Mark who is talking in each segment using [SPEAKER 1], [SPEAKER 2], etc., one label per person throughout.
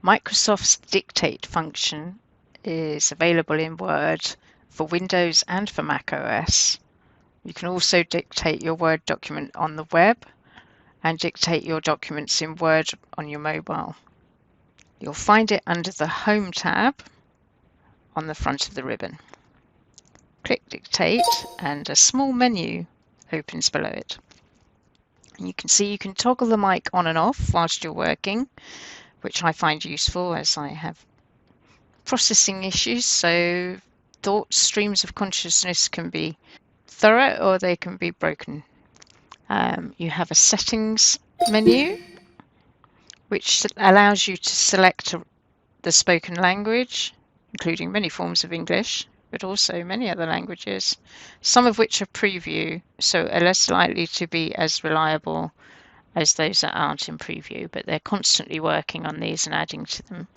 [SPEAKER 1] Microsoft's Dictate function is available in Word for Windows and for macOS. You can also dictate your Word document on the web and dictate your documents in Word on your mobile. You'll find it under the Home tab on the front of the ribbon. Click Dictate and a small menu opens below it. And you can see you can toggle the mic on and off whilst you're working, which I find useful as I have processing issues. So thoughts, streams of consciousness can be thorough or they can be broken. You have a settings menu, which allows you to select the spoken language, including many forms of English, but also many other languages, some of which are preview, so are less likely to be as reliable as those that aren't in preview, but they're constantly working on these and adding to them.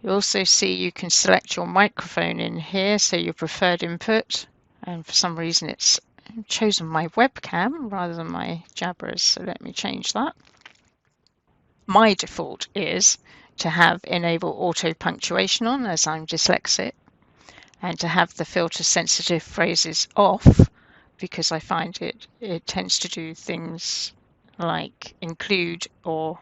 [SPEAKER 1] You also see you can select your microphone in here, so your preferred input, and for some reason it's chosen my webcam rather than my Jabras, so let me change that. My default is to have enable auto punctuation on, as I'm dyslexic, and to have the filter sensitive phrases off, because I find it tends to do things like include or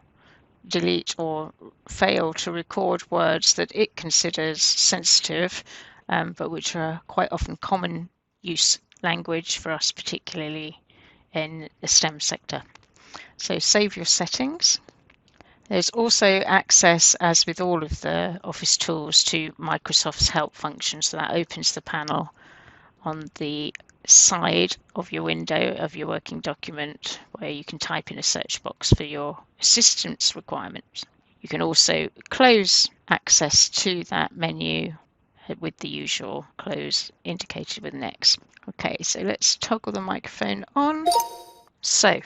[SPEAKER 1] delete or fail to record words that it considers sensitive, but which are quite often common use language for us, particularly in the STEM sector. So save your settings. There's also access, as with all of the Office tools, to Microsoft's help function. So that opens the panel on the side of your window of your working document, where you can type in a search box for your assistance requirements. You can also close access to that menu with the usual close indicated with an X. Okay, so let's toggle the microphone on. So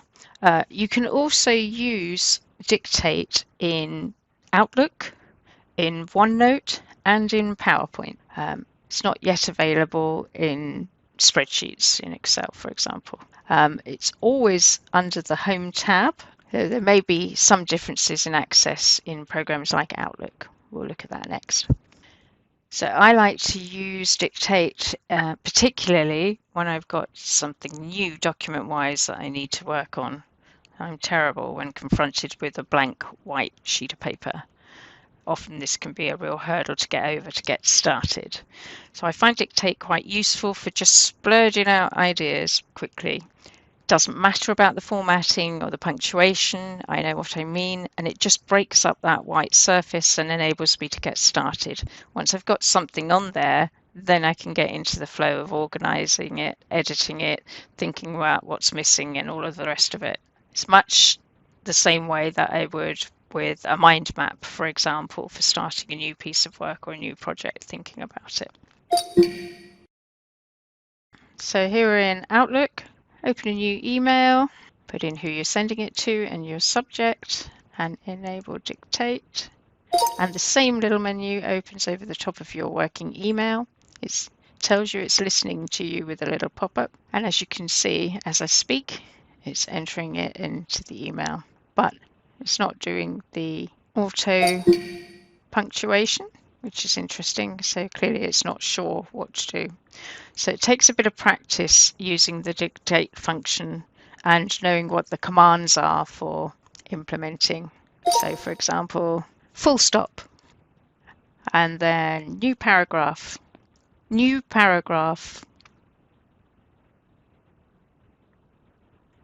[SPEAKER 1] you can also use Dictate in Outlook, in OneNote, and in PowerPoint. It's not yet available in spreadsheets in Excel, for example. It's always under the Home tab. There may be some differences in access in programs like Outlook. We'll look at that next. So I like to use Dictate, particularly when I've got something new document-wise that I need to work on. I'm terrible when confronted with a blank white sheet of paper. Often this can be a real hurdle to get over to get started. So I find Dictate quite useful for just splurging out ideas quickly. Doesn't matter about the formatting or the punctuation, I know what I mean, and it just breaks up that white surface and enables me to get started. Once I've got something on there, then I can get into the flow of organising it, editing it, thinking about what's missing and all of the rest of it. It's much the same way that I would with a mind map, for example, for starting a new piece of work or a new project, thinking about it. So here we're in Outlook. Open a new email, put in who you're sending it to and your subject, and enable Dictate. And the same little menu opens over the top of your working email. It tells you it's listening to you with a little pop-up. And as you can see, as I speak, it's entering it into the email. But it's not doing the auto punctuation, which is interesting. So clearly it's not sure what to do. So it takes a bit of practice using the Dictate function and knowing what the commands are for implementing. So for example, full stop, and then new paragraph.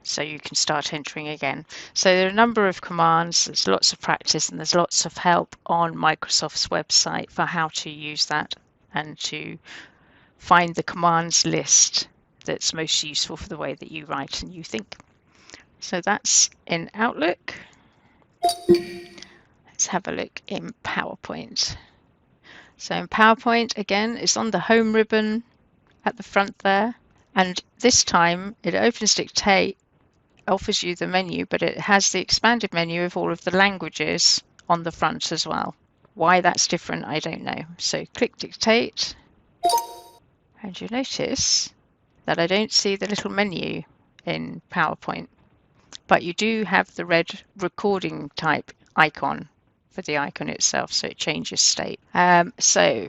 [SPEAKER 1] So you can start entering again. So there are a number of commands, there's lots of practice, and there's lots of help on Microsoft's website for how to use that and to find the commands list that's most useful for the way that you write and you think. So that's in Outlook. Let's have a look in PowerPoint. So in PowerPoint, again, it's on the Home ribbon at the front there. And this time it opens Dictate, offers you the menu, but it has the expanded menu of all of the languages on the front as well. Why that's different, I don't know. So click Dictate, and you'll notice that I don't see the little menu in PowerPoint, but you do have the red recording type icon for the icon itself, so it changes state. So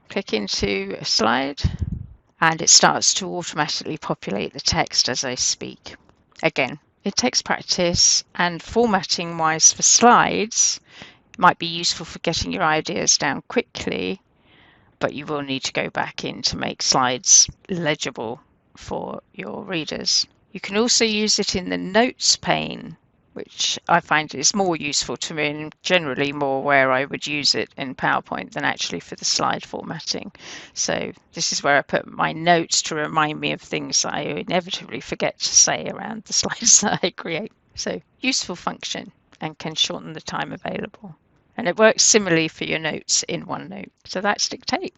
[SPEAKER 1] click into a slide and it starts to automatically populate the text as I speak. Again, it takes practice, and formatting wise for slides might be useful for getting your ideas down quickly, but you will need to go back in to make slides legible for your readers. You can also use it in the notes pane, which I find is more useful to me, and generally more where I would use it in PowerPoint than actually for the slide formatting. So this is where I put my notes to remind me of things I inevitably forget to say around the slides that I create. So useful function, and can shorten the time available. And it works similarly for your notes in OneNote. So that's Dictate.